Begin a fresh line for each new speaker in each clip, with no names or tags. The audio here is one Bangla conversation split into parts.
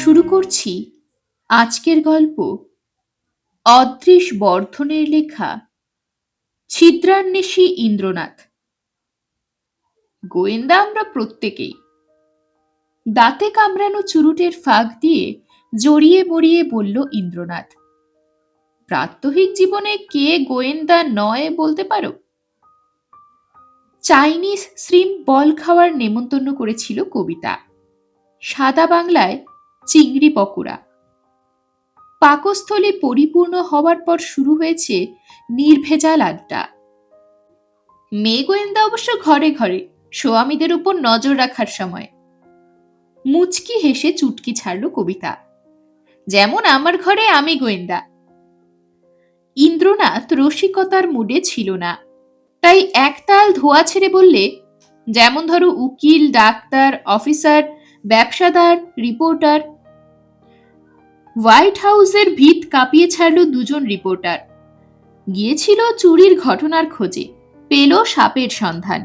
শুরু করছি আজকের গল্প অদৃশ বর্ধনের লেখা ছিদ্রান্বেষী ইন্দ্রনাথ। গোয়েন্দা আমরা প্রত্যেকেই। দাঁতে কামড়ানো চুরুটের ফাঁক দিয়ে জড়িয়ে মরিয়ে বলল ইন্দ্রনাথ। প্রাত্যহিক জীবনে কে গোয়েন্দা নয় বলতে পারো? চাইনিজ শ্রিম্প বল খাওয়ার নেমন্তন্ন করেছিল কবিতা। সাদা বাংলায় চিংড়ি পকোড়া। পাকস্থলী পরিপূর্ণ হওয়ার পর শুরু হয়েছে নির্ভেজাল আড্ডা। মেয়ে গোয়েন্দা অবশ্য ঘরে ঘরে, সোয়ামীদের উপর নজর রাখার সময়। মুচকি হেসে চুটকি ছাড়ল কবিতা। যেমন আমার ঘরে আমি গোয়েন্দা। ইন্দ্রনাথ রসিকতার মুডে ছিল না, তাই একতাল ধোয়া ছেড়ে বললে, যেমন ধরো উকিল, ডাক্তার, অফিসার, ব্যবসাদার, রিপোর্টার। হোয়াইট হাউসের ভিত কাঁপিয়ে ছাড়ল দুজন রিপোর্টার। গিয়েছিল চুরির ঘটনার খোঁজে, পেল সাপের সন্ধান।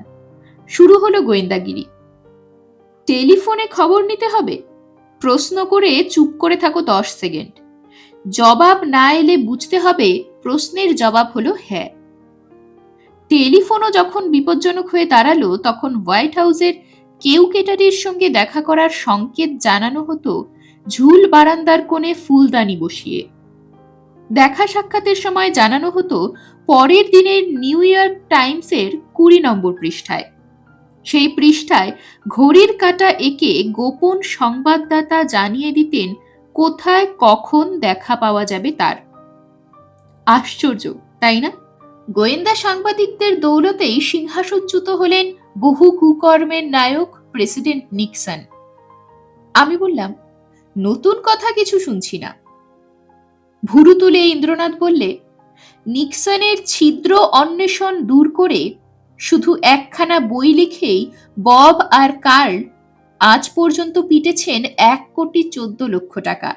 শুরু হলো গোয়েন্দাগিরি। টেলিফোনে খবর নিতে হবে, প্রশ্ন করে চুপ করে থাকো 10 সেকেন্ড। জবাব না এলে বুঝতে হবে প্রশ্নের জবাব হলো হ্যাঁ। টেলিফোনও যখন বিপজ্জনক হয়ে দাঁড়ালো, তখন হোয়াইট হাউসের কেউকেটারির সঙ্গে দেখা করার সংকেত জানানো হতো ঝুল বারান্দার কোণে ফুলদানি বসিয়ে। দেখা সাক্ষাতের সময় জানানো হতো পরের দিনের নিউ ইয়র্ক টাইমসের 20 নম্বর পৃষ্ঠায়। সেই পৃষ্ঠায় ঘড়ির কাঁটা এঁকে গোপন সংবাদদাতা জানিয়ে দিতেন কোথায় কখন দেখা পাওয়া যাবে তার। আশ্চর্য, তাই না? গোয়েন্দা সাংবাদিকদের দৌলতেই সিংহাসনচ্যুত হলেন বহু কুকর্মের নায়ক প্রেসিডেন্ট নিক্সন। আমি বললাম, নতুন কথা কিছু শুনছি না। ভুরু তুলে ইন্দ্রনাথ বললে, নিক্সনের ছিদ্র অন্বেষণ দূর করে শুধু একখানা বই লিখেই বব আর কার্ল আজ পর্যন্ত পিটেছেন 1,14,00,000 টাকা।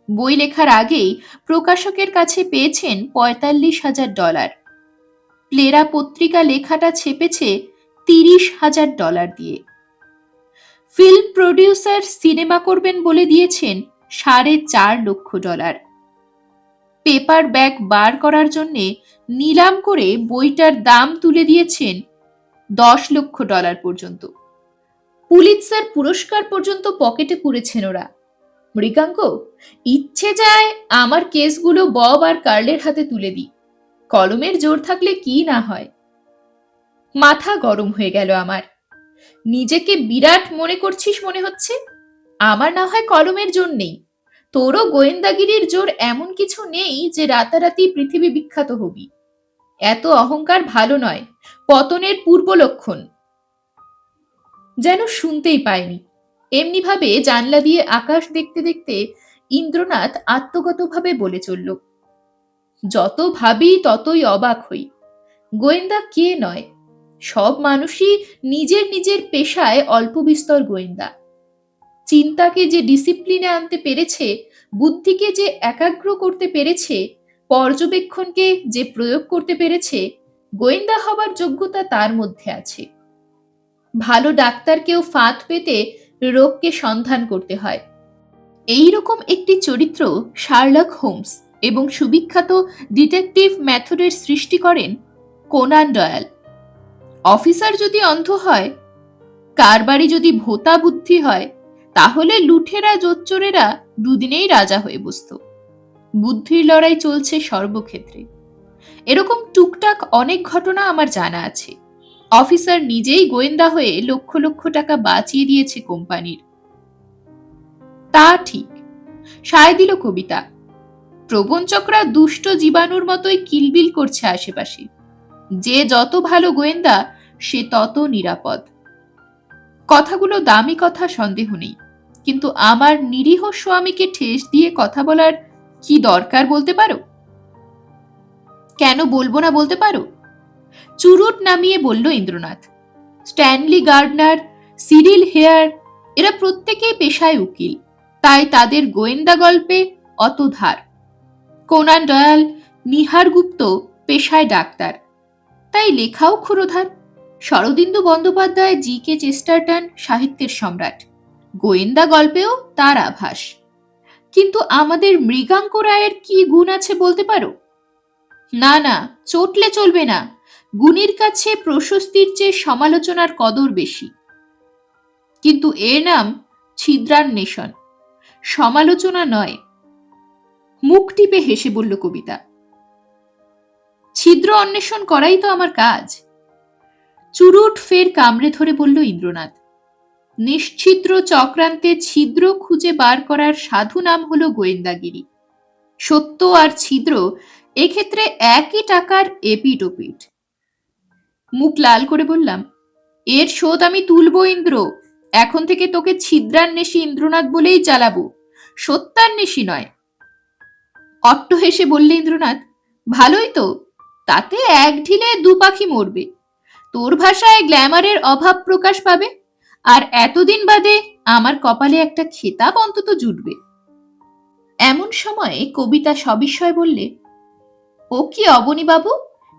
বই লেখার আগেই প্রকাশকের কাছে পেয়েছেন $45,000। প্লেরা পত্রিকা লেখাটা ছেপেছে $30,000 দিয়ে। ফিল্ম প্রডিউসার সিনেমা করবেন বলে দিয়েছেন $4.5 লক্ষ। পেপার ব্যাগ বার করার জন্য নিলাম করে বইটার দাম তুলে দিয়েছেন $10 লক্ষ পর্যন্ত। পুলিৎজার পুরস্কার পর্যন্ত পকেটে পুরেছেন ওরা। মৃগাঙ্ক, ইচ্ছে যায় আমার কেসগুলো বব আর কার্লের হাতে তুলে দিই। কলমের জোর থাকলে কি না হয়। মাথা গরম হয়ে গেল আমার। নিজেকে বিরাট মনে করছিস মনে হচ্ছে। আমার না হয় কলমের জোর নেই, তোরও গোয়েন্দাগিরির জোর এমন কিছু নেই যে রাতারাতি পৃথিবী বিখ্যাত হবি। এত অহংকার ভালো নয়, পতনের পূর্ব লক্ষণ। যেন শুনতেই পায়নি। এমনি ভাবে জানলা দিয়ে আকাশ দেখতে দেখতে ইন্দ্রনাথ আত্মগতভাবে বলে চলল, যত ভাবি ততই অবাক হই। গোয়েন্দা কে নয়, সব মানুষই নিজের নিজের পেশায় অল্প বিস্তর গোয়েন্দা। চিন্তাকে যে ডিসিপ্লিনে আনতে পেরেছে, বুদ্ধিকে যে একাগ্র করতে পেরেছে, পর্যবেক্ষণকে যে প্রয়োগ করতে পেরেছে, গোয়েন্দা হবার যোগ্যতা তার মধ্যে আছে। ভালো ডাক্তারকেও ফাঁদ পেতে রোগকে সন্ধান করতে হয়। এই রকম একটি চরিত্র শার্লক হোমস এবং সুবিখ্যাত ডিটেকটিভ মেথডের সৃষ্টি করেন কোনান ডয়েল। অফিসার যদি অন্ধ হয়, কারবারি যদি ভোতা বুদ্ধি হয়, তাহলে লুঠেরা জোচ্চোরেরা দুদিনেই রাজা হয়ে বসত। বুদ্ধির লড়াই চলছে সর্বক্ষেত্রে। এরকম টুকটাক অনেক ঘটনা আমার জানা আছে। অফিসার নিজেই গোয়েন্দা হয়ে লক্ষ লক্ষ টাকা বাঁচিয়ে দিয়েছে কোম্পানির। তা ঠিক, সায় দিল কবিতা। প্রবঞ্চকরা দুষ্ট জীবাণুর মতোই কিলবিল করছে আশেপাশে। যে যত ভালো গোয়েন্দা, সে তত নিরাপদ। কথাগুলো দামি কথা, সন্দেহ নেই, কিন্তু আমার নিরীহ স্বামীকে ঠেস দিয়ে কথা বলার কি দরকার বলতে পারো? কেন বলবো না বলতে পারো? চুরুট নামিয়ে বলল Indranath. Stanley Gardner, Cyril Hare, এরা প্রত্যেকেই পেশায় উকিল, তাই তাদের গোয়েন্দা গল্পে অত ধার। কোনান ডয়াল, নিহার গুপ্ত পেশায় ডাক্তার, তাই লেখাও ক্ষুরোধার। শরদিন্দু বন্দ্যোপাধ্যায়, জি কে চেস্টারটন সাহিত্যের সম্রাট, গোয়েন্দা গল্পেও তার আভাস। কিন্তু আমাদের মৃগাঙ্ক রায়ের কি গুণ আছে বলতে পারো? না না, চটলে চলবে না। গুণীর কাছে প্রশস্তির চেয়ে সমালোচনার কদর বেশি। কিন্তু এর নাম ছিদ্রান্বেষণ, সমালোচনা নয়। মুখ টিপে হেসে বলল কবিতা। ছিদ্র অন্বেষণ করাই তো আমার কাজ। চুরুট ফের কামড়ে ধরে বলল ইন্দ্রনাথ। নিশ্ছিদ্র চক্রান্তে ছিদ্র খুঁজে বার করার সাধু নাম হলো গোয়েন্দাগিরি। সত্য আর ছিদ্র এক্ষেত্রে একই টাকার এপিট ওপিট। মুখ লাল করে বললাম, এর শোধ আমি তুলবো ইন্দ্র। এখন থেকে তোকে ছিদ্রান্বেষী ইন্দ্রনাথ বলেই চালাবো, সত্যান্বেষী নয়। অট্ট হেসে বললে ইন্দ্রনাথ, ভালোই তো, তাতে এক ঢিলে দু পাখি মরবে। তোর ভাষায় গ্ল্যামারের অভাব প্রকাশ পাবে, আর এতদিন বাদে আমার কপালে একটা খেতাব অন্তত জুটবে। এমন সময়ে কবিতা সবিস্ময় বললে, ও কি অবনীবাবু,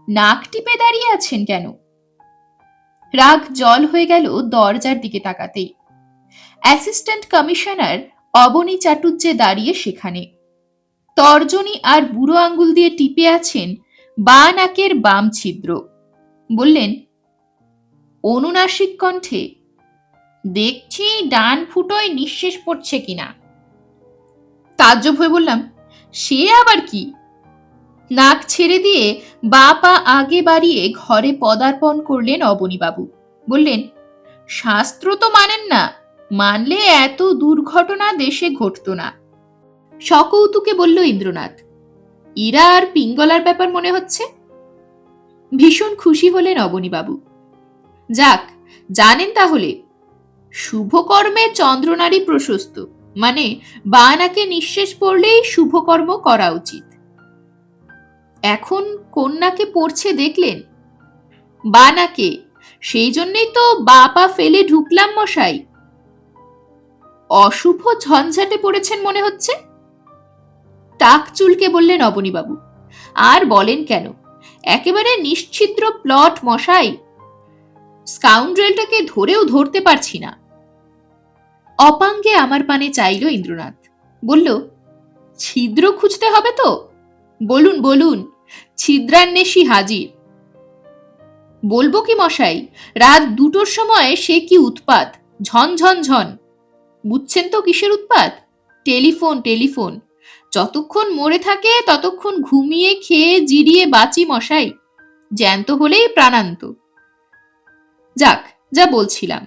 নাক টিপে দাঁড়িয়ে আছেন কেন? রাগ জল হয়ে গেল দরজার দিকে তাকাতেই। অ্যাসিস্ট্যান্ট কমিশনার অবনী চাটুজ্জে দাঁড়িয়ে সেখানে। তর্জনী আর বুড়ো আঙ্গুল দিয়ে টিপে আছেন বা নাকের বাম ছিদ্র। বললেন অনুনাসিক কণ্ঠে, দেখছি ডান ফুটোয় নিঃশেষ পড়ছে কিনা। তাজ্জব হয়ে বললাম, সে আবার কি? নাক ছেড়ে দিয়ে বা পা আগে বাড়িয়ে ঘরে পদার্পণ করলেন অবনীবাবু। বললেন, শাস্ত্র তো মানেন না, মানলে এত দুর্ঘটনা দেশে ঘটত না। সকৌতুকে বলল ইন্দ্রনাথ, ইরা আর পিঙ্গলার ব্যাপার মনে হচ্ছে। ভীষণ খুশি হলেন অবনীবাবু। যাক, জানেন তাহলে, শুভকর্মে চন্দ্রনারী প্রশস্ত, মানে বানাকে নিঃশেষ পড়লেই শুভকর্ম করা উচিত। এখন কন্যাকে পড়ছে দেখলেন? বানাকে, সেই জন্যই তো বাপা ফেলে ঢুকলাম মশাই। অশুভ ঝঞ্ঝাটে পড়েছেন মনে হচ্ছে। টাক চুলকে বললেন অবনীবাবু, আর বলেন কেন, একেবারে নিশ্ছিদ্র প্লট মশাই। স্কাউন্ড্রেলটাকে ধরেও ধরতে পারছি না। অপাঙ্গে আমার পানে চাইল ইন্দ্রনাথ। বলল, ছিদ্র খুঁজতে হবে তো? বলুন বলুন, ছিদ্রান্বেষী হাজির। বলবো কি মশাই, রাত 2টোর সময় সে কি উৎপাত, ঝন ঝন ঝন। বুঝছেন তো কিসের উৎপাত? Telephone telephone. যতক্ষণ মরে থাকে ততক্ষণ ঘুমিয়ে খেয়ে জিরিয়ে বাঁচি মশাই, জ্যান্ত হলেই প্রাণান্ত। যাক, যা বলছিলাম,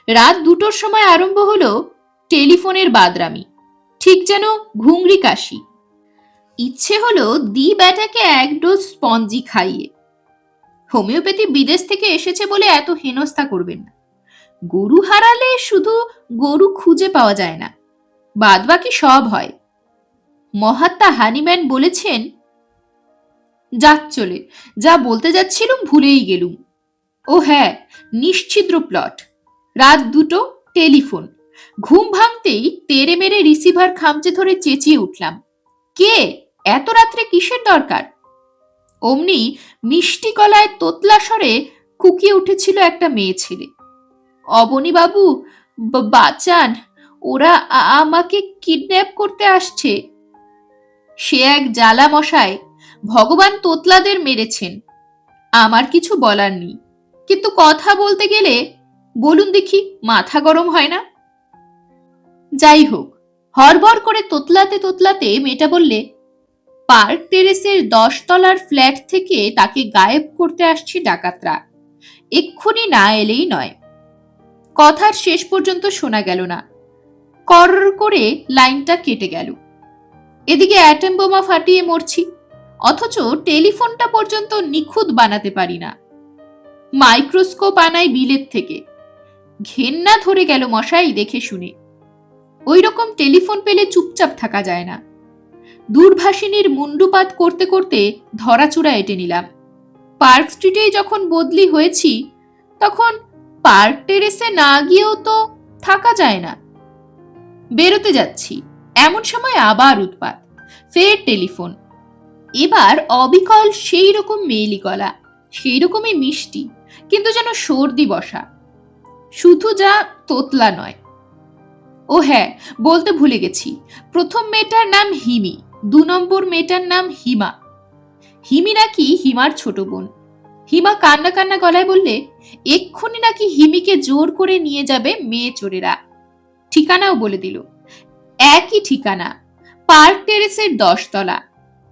রাত 2টোর সময় আরম্ভ হলো টেলিফোনের বাদরামি, ঠিক যেন ঘুংরি কাশি। ইচ্ছে হলো দি ব্যাটাকে এক ডোজ স্পঞ্জি খাইয়ে। হোমিওপ্যাথি বিদেশ থেকে এসেছে বলে এত হেনস্থা করবেন না। গরু হারালে শুধু গরু খুঁজে পাওয়া যায় না, বাদ বাকি সব হয়। মহাত্মা হানিম্যান বলেছেন, যাক চলে, যা বলতে যাচ্ছিলুম ভুলেই গেলুম। ও হ্যাঁ, নিশ্ছিদ্র প্লট, রাত 2টো, টেলিফোন। ঘুম ভাঙতেই তেরে মেরে রিসিভার খামচে ধরে চেঁচিয়ে উঠলাম, কে? এত রাত্রে কিসের দরকার? অমনি মিষ্টি গলায় তোতলা স্বরে কুকিয়ে উঠেছিল একটা মেয়ে ছেলে। অবনীবাবু, বাঁচান, ওরা আমাকে কিডন্যাপ করতে আসছে। সে এক জ্বালা মশাই, ভগবান তোতলাদের মেরেছেন। আমার কিছু বলার নেই, কিন্তু কথা বলতে গেলে বলুন দেখি, মাথা গরম হয় না? যাই হোক, হড়বড় করে তোতলাতে তোতলাতে মেয়েটা বললে, পার্ক টেরেসের 10 তলার ফ্ল্যাট থেকে তাকে গায়েব করতে আসছে ডাকাতরা, এক্ষুনি না এলেই নয়। কথার শেষ পর্যন্ত শোনা গেল না, কর করে লাইনটা কেটে গেল। এদিকে অ্যাটম বোমা ফাটিয়ে মরছি, অথচ টেলিফোনটা পর্যন্ত নিখুঁত বানাতে পারি না। মাইক্রোস্কোপ আনাই বিলেত থেকে। ঘেন্না ধরে গেল মশাই দেখে শুনে। ওই রকম টেলিফোন পেলে চুপচাপ থাকা যায় না। দূরভাষিনীর মুন্ডুপাত করতে করতে ধরাচূড়া এঁটে নিলাম। পার্ক স্ট্রিটেই যখন বদলি হয়েছি, তখন পার্ক টেরেসে না গিয়েও তো থাকা যায় না। বেরোতে যাচ্ছি, এমন সময় আবার উৎপাত, ফের টেলিফোন। এবার অবিকল সেই রকম মেয়েলি গলা, সেই রকমই মিষ্টি, কিন্তু যেন সর্দি বসা, শুধু যা তোতলা নয়। ও হ্যাঁ, বলতে ভুলে গেছি, প্রথম মেয়েটার নাম হিমি, 2 নম্বর মেয়েটার নাম হিমা। হিমি নাকি হিমার ছোট বোন। হিমা কান্না কান্না গলায় বললে এক্ষুনি নাকি হিমিকে জোর করে নিয়ে যাবে মেয়ে চোরেরা। ঠিকানাও বলে দিল, একই ঠিকানা, পার্ক টেরেসের 10 তলা।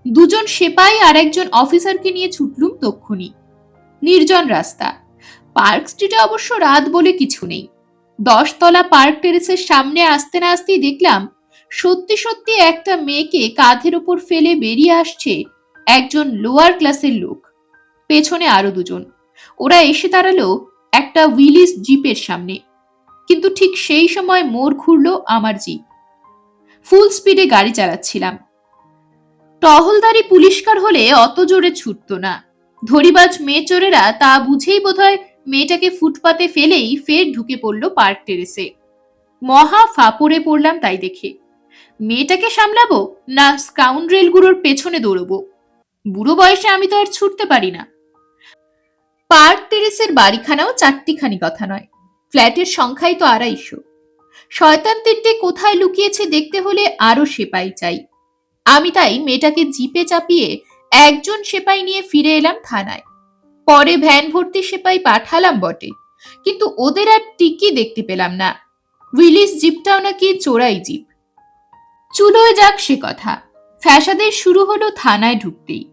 2জন সেপাই আর একজন অফিসারকে নিয়ে ছুটলুম তক্ষুনি। নির্জন রাস্তা, পার্ক স্ট্রিটে অবশ্য রাত বলে কিছু নেই। 10 তলা পার্ক টেরেসের সামনে আসতে না আসতেই দেখলাম সত্যি সত্যি একটা মেয়েকে কাঁধের ওপর ফেলে বেরিয়ে আসছে একজন লোয়ার ক্লাসের লোক, পেছনে আরো 2জন। ওরা এসে দাঁড়ালো একটা উইলিস জিপের সামনে, কিন্তু ঠিক সেই সময় মোড় ঘুরলো আমার জিপ। ফুল স্পিডে গাড়ি চালাচ্ছিলাম। টহলদারি পুলিশকার হলে অত জোরে ছুটতো না। ধরিবাজ মেয়ে চোরেরা তা বুঝেই বোধহয় মেয়েটাকে ফুটপাতে ফেলেই ফের ঢুকে পড়ল পার্ক টেরেসে। মহা ফাপড়ে পড়লাম তাই দেখে। মেয়েটাকে সামলাবো না স্কাউন্ড্রেলগুলোর পেছনে দৌড়বো? বুড়ো বয়সে আমি তো আর ছুটতে পারি না। পার্ক টেরেসের বাড়িখানাও 4টিখানি কথা নয়, ফ্ল্যাটের সংখ্যাই তো 250। শয়তান 3টে কোথায় লুকিয়েছে দেখতে হলে আরো সেপাই চাই। আমি তাই মেয়েটাকে জিপে চাপিয়ে একজন সেপাই নিয়ে ফিরে এলাম থানায়। পরে ভ্যান ভর্তি সেপাই পাঠালাম বটে, কিন্তু ওদের আর টিকি দেখতে পেলাম না। উইলিস জিপটাও নাকি চোরাই জিপ। চুলোয় যাক সে কথা, ফ্যাসাদের শুরু হলো থানায় ঢুকতেই।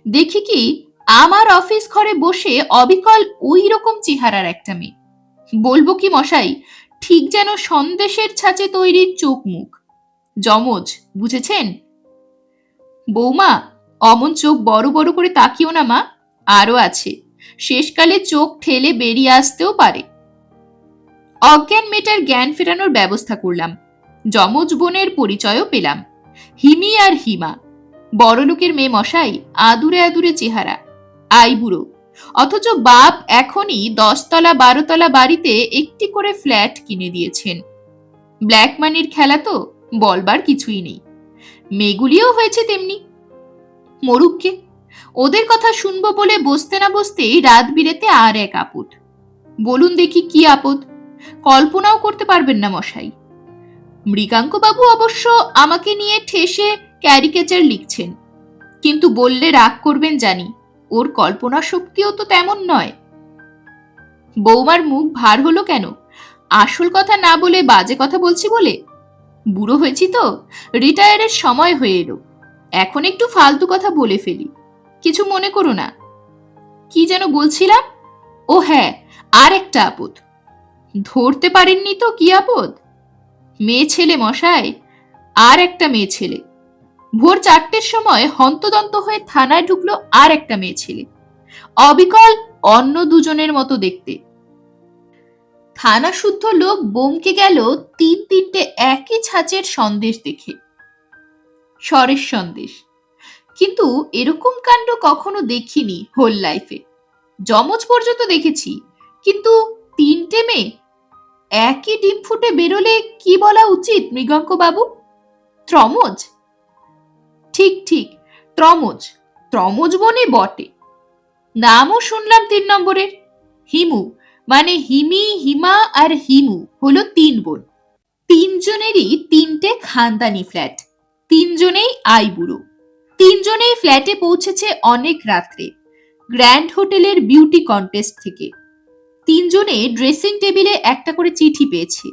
দেখি কি আমার অফিস ঘরে বসে অবিকল ওই রকম চেহারার একটা মেয়ে। বলবো কি মশাই, ঠিক যেন সন্দেশের ছাঁচে তৈরির চোখ মুখ, যমজ, বুঝেছেন? বৌমা, অমন চোখ বড় বড় করে তাকিও না মা, আরো আছে, শেষকালে চোখ ঠেলে বেরিয়ে আসতেও পারে। অজ্ঞান মেয়েটার জ্ঞান ফেরানোর ব্যবস্থা করলাম। যমজ বোনের পরিচয়ও পেলাম, হিমি আর হিমা। বড়লোকের মেয়ে মশাই, আদুরে আদুরে চেহারা, আইবুড়ো, অথচ বাপ এখনই 10 তলা 12 তলা বাড়িতে একটি করে ফ্ল্যাট কিনে দিয়েছেন। ব্ল্যাক মানির খেলা তো বলবার কিছুই নেই। মেয়েগুলিও হয়েছে তেমনি। মরুককে, ওদের কথা শুনবো বলে বসতে না বসতেই রাত বিরেতে আর এক আপদ। বলুন দেখি কি আপদ? কল্পনাও করতে পারবেন না মশাই। মৃগাঙ্ক বাবু অবশ্য আমাকে নিয়ে ঠেসে ক্যারিকেচার লিখছেন, কিন্তু বললে রাগ করবেন জানি, ওর কল্পনা শক্তিও তো তেমন নয়। বৌমার মুখ ভার হলো কেন? আসল কথা না বলে বাজে কথা বলছি বলে? বুড়ো হয়েছি তো, রিটায়ারের সময় হয়ে এলো, এখন একটু ফালতু কথা বলে ফেলি, কিছু মনে করো না। কি যেন বলছিলাম? ও হ্যাঁ, আর একটা আপদ। ধরতে পারেননি তো কি আপদ? মেয়ে ছেলে মশাই, আর একটা মেয়ে ছেলে। ভোর 4টের সময় হন্তদন্ত হয়ে থানায় ঢুকলো আর একটা মেয়ে ছেলে, অবিকল অন্য 2জনের মতো দেখতে। থানা শুদ্ধ লোক বমকে গেল 3-3টে একই ছাঁচের সন্দেশ দেখে। স্বরের সন্দেশ, কিন্তু এরকম কাণ্ড কখনো দেখিনি হোল লাইফে। যমজ পর্যন্ত দেখেছি, কিন্তু 3টে মেয়ে একই ডিম ফুটে বেরোলে কি বলা উচিত মৃগাঙ্ক বাবু? ত্রমজ? ঠিক ঠিক, ত্রমজ। ত্রমজ বনে বটে। নামও শুনলাম 3 নম্বরের, হিমু, মানে হিমি, হিমা আর হিমু হলো 3 বোন। 3জনেরই 3টে খানদানি ফ্ল্যাট, 3জনেই আইবুড়ো। 3জনেই ফ্ল্যাটে পৌঁছেছে অনেক রাত্রে গ্র্যান্ড হোটেলের বিউটি কন্টেস্ট থেকে। 3জনে ড্রেসিং টেবিলে একটা করে চিঠি পেয়েছে।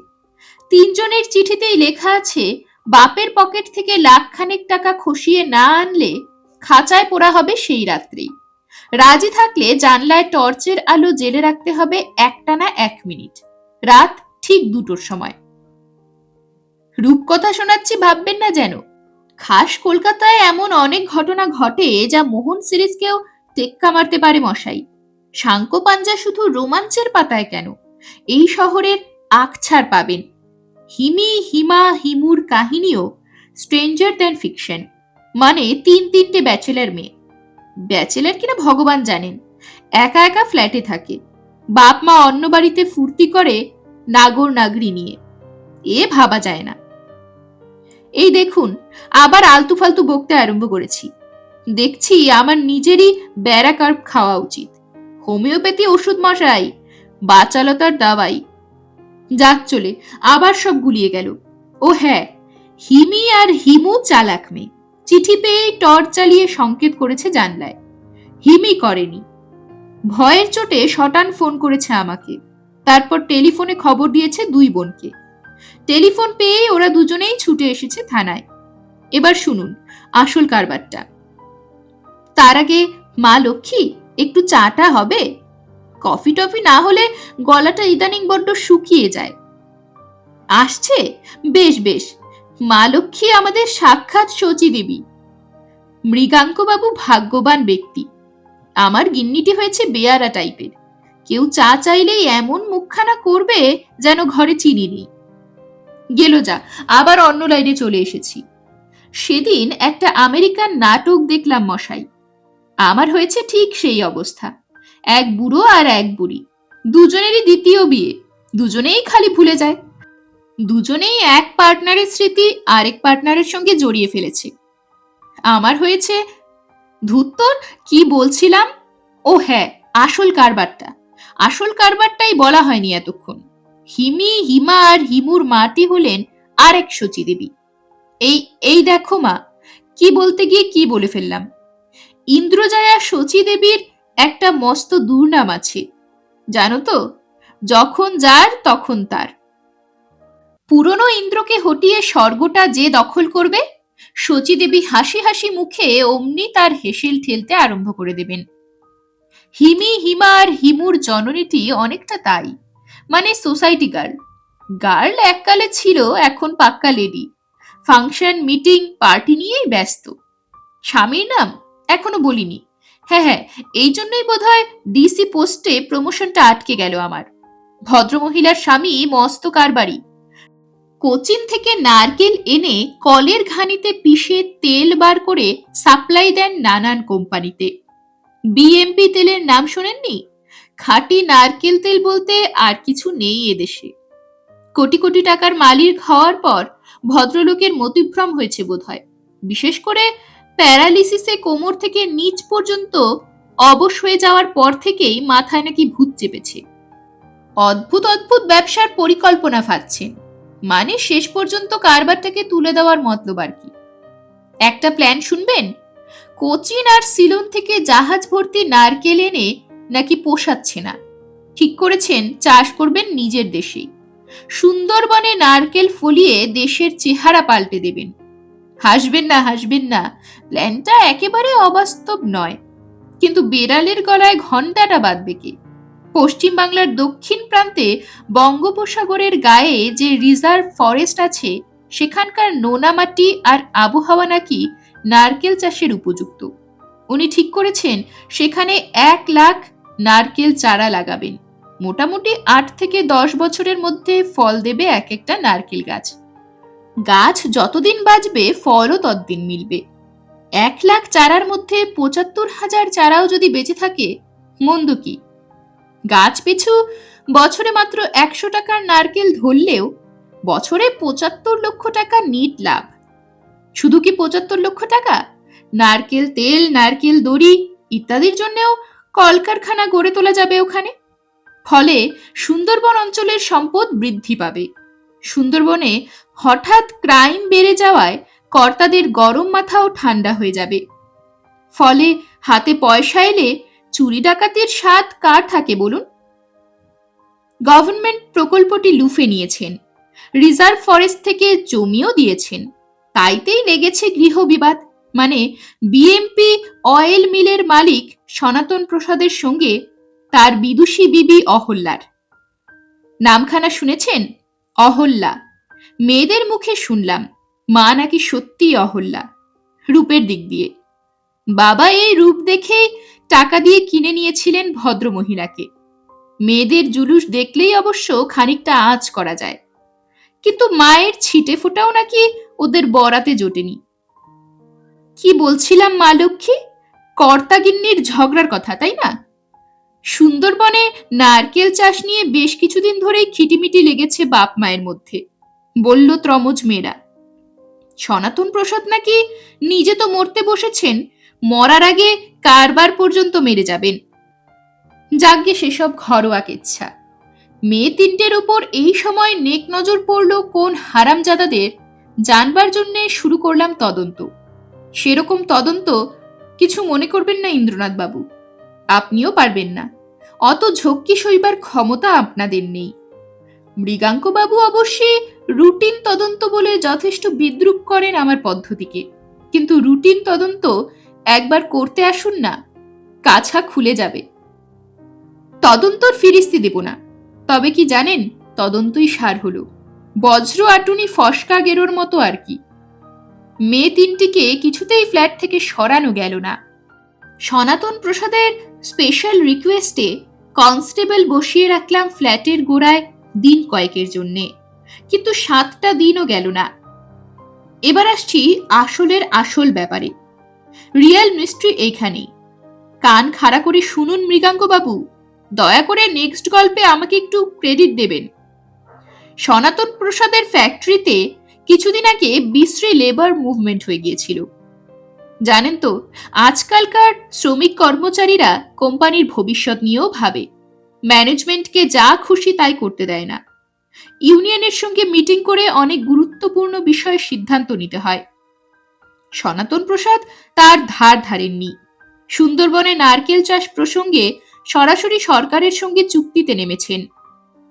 3জনের চিঠিতেই লেখা আছে বাপের পকেট থেকে লাখখানেক টাকা খসিয়ে না আনলে খাঁচায় পোড়া হবে সেই রাত্রেই। রাজি থাকলে জানলায় টর্চের আলো জেলে রাখতে হবে একটানা 1 মিনিট, রাত ঠিক 2টোর সময়। রূপকথা শোনাচ্ছি ভাববেন না যেন। খাস কলকাতায় এমন অনেক ঘটনা ঘটে যা মোহন সিরিজকেও টেক্কা মারতে পারে মশাই। সাঙ্কোপাঞ্জা শুধু রোমাঞ্চের পাতায় কেন, এই শহরের আকছাড় পাবেন। হিমি, হিমা, হিমুর কাহিনীও স্ট্রেঞ্জার দ্যান ফিকশন। মানে 3-3টে ব্যাচেলার মেয়ে, ব্যাচেলার কিনা ভগবান জানেন, একা একা ফ্ল্যাটে থাকে। বাপ মা অন্য বাড়িতে ফুর্তি করে নাগর নাগরি নিয়ে, এ ভাবা যায় না। এই দেখুন, আবার আলতু ফালতু বকতে আরম্ভ করেছি। দেখছি আমার নিজেরই ব্যারাকার্ব খাওয়া উচিত। হোমিওপ্যাথি ওষুধ মশাই, বাচালতার দাওয়াই। যাক চলে, আবার সব গুলিয়ে গেল। ও হ্যাঁ, হিমি আর হিমু চালাক মেয়ে। চিঠি পেয়েই টর্চ চালিয়ে সংকেত করেছে জানলায়। হিমি করেনি। ভয়ের চোটে শটান ফোন করেছে আমাকে। তারপর টেলিফোনে খবর দিয়েছে দুই বোনকে। টেলিফোন পেয়েই ওরা দুজনেই ছুটে এসেছে থানায়। এবার শুনুন আসল কারবারটা। তার আগে মা লক্ষ্মী, একটু চাটা হবে? কফি টফি না হলে গলাটা ইদানিং বড্ড শুকিয়ে যায়। আসছে? বেশ বেশ। মা লক্ষ্মী আমাদের সাক্ষাৎ শচী দেবী। মৃগাঙ্কবাবু ভাগ্যবান ব্যক্তি। আমার গিন্নিটি হয়েছে বেয়ারা টাইপের। কেউ চা চাইলেই এমন মুখখানা করবে যেন ঘরে চিনি নেই। গেল যা, আবার অন্য লাইনে চলে এসেছি। সেদিন একটা আমেরিকান নাটক দেখলাম মশাই। আমার হয়েছে ঠিক সেই অবস্থা। এক বুড়ো আর এক বুড়ি, দুজনেরই দ্বিতীয় বিয়ে। দুজনেই খালি ভুলে যায়। দুজনেই এক পার্টনারের স্মৃতি আরেক পার্টনারের সঙ্গে জড়িয়ে ফেলেছে। আমার হয়েছে, ধুত্তর, কি বলছিলাম? ও হ্যাঁ, আসল কারবারটা। আসল কারবারটাই বলা হয়নি এতক্ষণ। হিমি, হিমা আর হিমুর মাটি হলেন আরেক শচী দেবী। এই এই দেখো মা, কি বলতে গিয়ে কি বলে ফেললাম। ইন্দ্রজায়া শচী দেবীর একটা মস্ত দুর্নাম আছে, জানো তো? যখন যার তখন তার। পুরনো ইন্দ্রকে হটিয়ে স্বর্গটা যে দখল করবে, শচী দেবী হাসি হাসি মুখে অমনি তার হেসেল ঠেলতে আরম্ভ করে দেবেন। হিমি, হিমা আর হিমুর জননীটি অনেকটা তাই, মানে সোসাইটি গার্ল। গার্ল এককালে ছিল, এখন পাক্কা লেডি। ফাংশন, মিটিং, পার্টি নিয়েই ব্যস্ত। স্বামীর নাম এখনো বলিনি। হ্যাঁ হ্যাঁ, এই জন্যই বোধহয় ডিসি পোস্টে প্রমোশনটা আটকে গেল আমার। ভদ্রমহিলার স্বামী মস্ত কারবারি। কোচিন থেকে নারকেল এনে কলের ঘানিতে পিষে তেল বার করে সাপ্লাই দেন নানান কোম্পানিতে। বিএমপি তেলের নাম শোনেননি? খাঁটি নারকেল তেল বলতে আর কিছু নেই এদেশে। কোটি কোটি টাকার মালিক হওয়ার পর ভদ্রলোকের মতিভ্রম হয়েছে বোধহয়। বিশেষ করে প্যারালিসিসে কোমর থেকে নিচ পর্যন্ত অবশ হয়ে যাওয়ার পর থেকেই মাথায় নাকি ভূত চেপেছে। অদ্ভুত অদ্ভুত ব্যবসার পরিকল্পনা ফাঁদছেন, মানে শেষ পর্যন্ত কারবারটাকে তুলে দেওয়ার মতলব আর কি। একটা প্ল্যান শুনবেন? কোচিন আর সিলন থেকে জাহাজ ভর্তি নারকেল এনে নাকি পোষাচ্ছে না। ঠিক করেছেন চাষ করবেন নিজের দেশেই। সুন্দরবনে নারকেল ফলিয়ে দেশের চেহারা পাল্টে দেবেন। হাসবেন না, হাসবেন না, প্ল্যানটা একেবারে অবাস্তব নয়। কিন্তু বেড়ালের গলায় ঘণ্টাটা বাঁধবে কে? পশ্চিম বাংলার দক্ষিণ প্রান্তে বঙ্গোপসাগরের গায়ে যে রিজার্ভ ফরেস্ট আছে, সেখানকার নোনা মাটি আর আবহাওয়া নাকি নারকেল চাষের উপযুক্ত। উনি ঠিক করেছেন সেখানে 1,00,000 নারকেল চারা লাগাবেন। মোটামুটি 8 থেকে 10 বছরের মধ্যে ফল দেবে এক একটা নারকেল গাছ। গাছ যতদিন বাঁচবে ফলও ততদিন মিলবে। 1,00,000 চারার মধ্যে 75,000 চারাও যদি বেঁচে থাকে, মন্দ কি? গাছ পিছু বছরে মাত্র 100 টাকার নারকেল ধরলেও বছরে 75 লক্ষ টাকা নিট লাভ। শুধু কি 75 লক্ষ টাকা? নারকেল তেল, নারকেল দড়ি ইত্যাদির জন্যও কলকারখানা গড়ে তোলা যাবে ওখানে। ফলে সুন্দরবন অঞ্চলের সম্পদ বৃদ্ধি পাবে। সুন্দরবনে হঠাৎ ক্রাইম বেড়ে যাওয়ায় কর্তাদের গরম মাথাও ঠান্ডা হয়ে যাবে। ফলে হাতে পয়সা এলে চুরি ডাকাতির স্বাদ কার থাকে বলুন? গভর্নমেন্ট প্রকল্পটি লুফে নিয়েছেন, রিজার্ভ ফরেস্ট থেকে জমিও দিয়েছেন। তাইতেই লেগেছে গৃহবিবাদ, মানে বিএমপি অয়েল মিলের মালিক সনাতন প্রসাদের সঙ্গে তার বিদুষী বিবি অহল্যার। নামখানা শুনেছেন? অহল্যা। মেয়েদের মুখে শুনলাম মা নাকি সত্যিই অহল্যা, রূপের দিক দিয়ে। বাবা এই রূপ দেখেই টাকা দিয়ে কিনে নিয়েছিলেন ভদ্রমহিলাকে। মেয়েদের জুলুস দেখলেই অবশ্য খানিকটা আঁচ করা যায়, কিন্তু মায়ের ছিটে ফোটাও নাকি ওদের বরাতে জোটেনি। কি বলছিলাম মা লক্ষ্মী? কর্তাগিন্নির ঝগড়ার কথা, তাই না? সুন্দরবনে নারকেল চাষ নিয়ে বেশ কিছুদিন ধরেই খিটিমিটি লেগেছে বাপ মায়ের মধ্যে, বলল ত্রমজ মেয়েরা। সনাতন প্রসাদ নাকি নিজে তো মরতে বসেছেন, মরার আগে কারবার পর্যন্ত মেরে যাবেন। যাগ্গে সেসব ঘরোয়া কেচ্ছা। মেয়ে তিনটের উপর এই সময় নেক নজর পড়ল কোন হারামজাদাদের, জানবার জন্যে শুরু করলাম তদন্ত। সেরকম তদন্ত কিছু মনে করবেন না ইন্দ্রনাথ বাবু, আপনিও পারবেন না, অত ঝক্কি সইবার ক্ষমতা আপনাদের নেই। মৃগাঙ্কবাবু অবশ্যই রুটিন তদন্ত বলে যথেষ্ট বিদ্রূপ করেন আমার পদ্ধতিকে, কিন্তু রুটিন তদন্ত একবার করতে আসুন না, কাছা খুলে যাবে। তদন্তর ফিরিস্তি দেব না, তবে কি জানেন, তদন্তই সার হলো, বজ্র আটুনি ফসকা গেরোর মতো আর কি। মেয়ে তিনটিকে কিছুতেই ফ্ল্যাট থেকে সরানো গেল না। সনাতন প্রসাদের স্পেশাল রিকোয়েস্টে কনস্টেবল বসিয়ে রাখলাম ফ্ল্যাটের গোড়ায় দিন কয়েকের জন্যে, কিন্তু 7টা দিনও গেল না। এবার আসছি আসলের আসল ব্যাপারে। রিয়েল মিস্ট্রি এইখানেই। কান খাড়া করে শুনুন মৃগাঙ্কবাবু, দয়া করে নেক্সট গল্পে আমাকে একটু ক্রেডিট দেবেন। সনাতন প্রসাদের ফ্যাক্টরিতে কিছুদিন আগে বিশ্রী লেবার মুভমেন্ট হয়ে গিয়েছিল। জানেন তো, আজকালকার শ্রমিক কর্মচারীরা কোম্পানির ভবিষ্যৎ নিয়েও ভাবে, ম্যানেজমেন্টকে যা খুশি তাই করতে দেয় না। ইউনিয়নের সঙ্গে মিটিং করে অনেক গুরুত্বপূর্ণ বিষয়ে সিদ্ধান্ত নিতে হয়। সনাতন প্রসাদ তার ধার ধারেননি। সুন্দরবনে নারকেল চাষ প্রসঙ্গে সরাসরি সরকারের সঙ্গে চুক্তিতে নেমেছেন।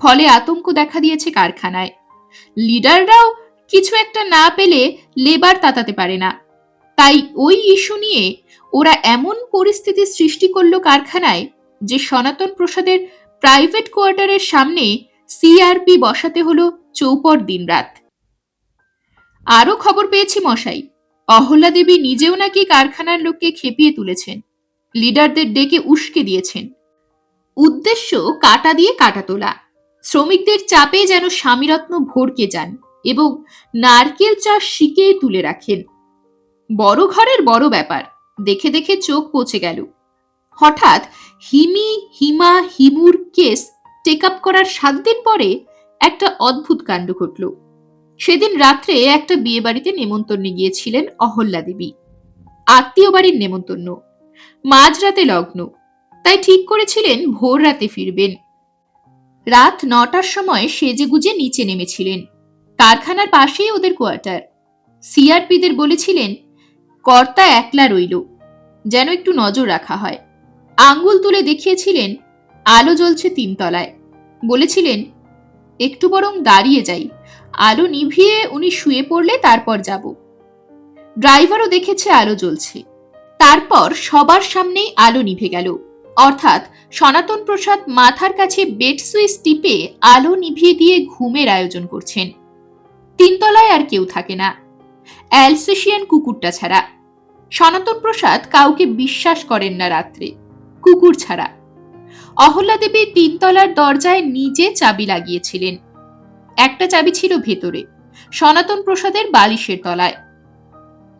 ফলে আতঙ্ক দেখা দিয়েছে কারখানায়। লিডাররাও কিছু একটা না পেলে লেবার তাতাতে পারে না। তাই ওই ইস্যু নিয়ে ওরা এমন পরিস্থিতি সৃষ্টি করলো কারখানায় যে সনাতন প্রসাদের প্রাইভেট কোয়ার্টারের সামনে সিআরপি বসাতে হলো চৌপট দিনরাত। আরো খবর পেয়েছি মশাই, অহল্যা দেবী নিজেও নাকি কারখানার লোককে খেপিয়ে তুলেছেন, লিডারদের ডেকে উস্কে দিয়েছেন। উদ্দেশ্য কাটা দিয়ে কাটা তোলা, শ্রমিকদের চাপে যেন স্বামীরত্ন ভরকে যান এবং নারকেল চাষ শিখিয়ে তুলে রাখেন। বড় ঘরের বড় ব্যাপার, দেখে দেখে চোখ পচে গেল। হঠাৎ হিমুর কেস টেক আপ করার 7 দিন পরে একটা অদ্ভুত কাণ্ড ঘটল। সেদিন রাত্রে একটা বিয়ে বাড়িতে নেমন্তন্নে গিয়েছিলেন অহল্যা দেবী। আত্মীয় বাড়ির নেমন্তন্ন, মাঝরাতে লগ্ন, তাই ঠিক করেছিলেন ভোর রাতে ফিরবেন। রাত 9টার সময় সেজেগুজে নিচে নেমেছিলেন। কারখানার পাশেই ওদের কোয়ার্টার। সিআরপিদের বলেছিলেন কর্তা একলা রইল, যেন একটু নজর রাখা হয়। আঙ্গুল তুলে দেখিয়েছিলেন আলো জ্বলছে 3 তলায়। বলেছিলেন একটু বরং দাঁড়িয়ে যাই, আলো নিভিয়ে উনি শুয়ে পড়লে তারপর যাব। ড্রাইভারও দেখেছে আলো জ্বলছে। তারপর সবার সামনেই আলো নিভে গেল, অর্থাৎ সনাতন প্রসাদ মাথার কাছে বেড সুইচ টিপে আলো নিভিয়ে দিয়ে ঘুমের আয়োজন করছেন। 3 তলায় আর কেউ থাকে না, অ্যালসেশিয়ান কুকুরটা ছাড়া। সনাতন প্রসাদ কাউকে বিশ্বাস করেন না রাত্রে, কুকুর ছাড়া। অহল্যা দেবী 3 তলার দরজায় নিজে চাবি লাগিয়েছিলেন। একটা চাবি ছিল ভেতরে, সনাতন প্রসাদের বালিশের তলায়।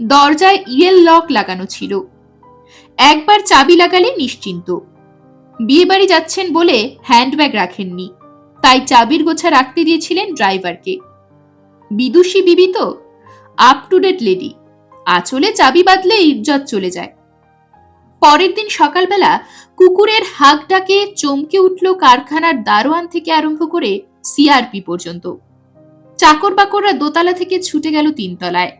দরজায় ইয়েল লক লাগানো ছিল। একবার চাবি লাগালে নিশ্চিন্ত। বিয়ে বাড়ি যাচ্ছেন বলে হ্যান্ডব্যাগ রাখেননি, তাই চাবির গোছা রাখতে দিয়েছিলেন ড্রাইভারকে। বিদুষী বিবি তো, আপ টু ডেট লেডি, আঁচলে চাবি বাঁধলে ইজ্জত চলে যায়। পরের দিন সকালবেলা কুকুরের হাঁক ডাকে চমকে উঠল কারখানার দারোয়ান থেকে আরম্ভ করে সিআরপি পর্যন্ত। চাকর বাকররা দোতলা থেকে ছুটে গেল 3 তলায়।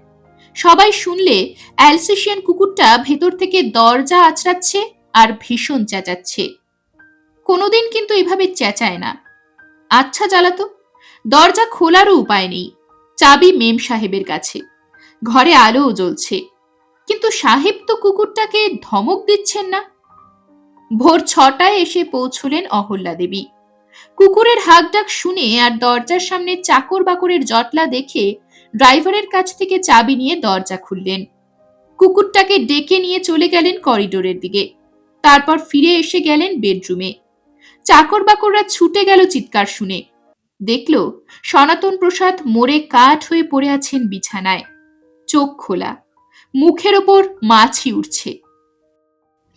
সবাই শুনলে অ্যালসেশিয়ান কুকুরটা ভেতর থেকে দরজা আঁচড়াচ্ছে আর ভীষণ চেঁচাচ্ছে। কোনোদিন কিন্তু এভাবে চেঁচায় না। আচ্ছা জ্বালাতো, দরজা খোলারও উপায় নেই। চাবি মেম সাহেবের কাছে, ঘরে আলোও জ্বলছে, কিন্তু সাহেব তো কুকুরটাকে ধমক দিচ্ছেন না। ভোর 6টায় এসে পৌঁছলেন অহল্যা দেবী। কুকুরের হাঁক ডাক শুনে আর দরজার সামনে চাকর বাকরের জটলা দেখে ড্রাইভারের কাছ থেকে চাবি নিয়ে দরজা খুললেন। কুকুরটাকে ডেকে নিয়ে চলে গেলেন করিডোরের দিকে। তারপর ফিরে এসে গেলেন বেডরুমে। চাকর বাকররা ছুটে গেল চিৎকার শুনে। দেখল সনাতন প্রসাদ মরে কাঠ হয়ে পড়ে আছেন বিছানায়, চোখ খোলা, মুখের ওপর মাছি উঠছে।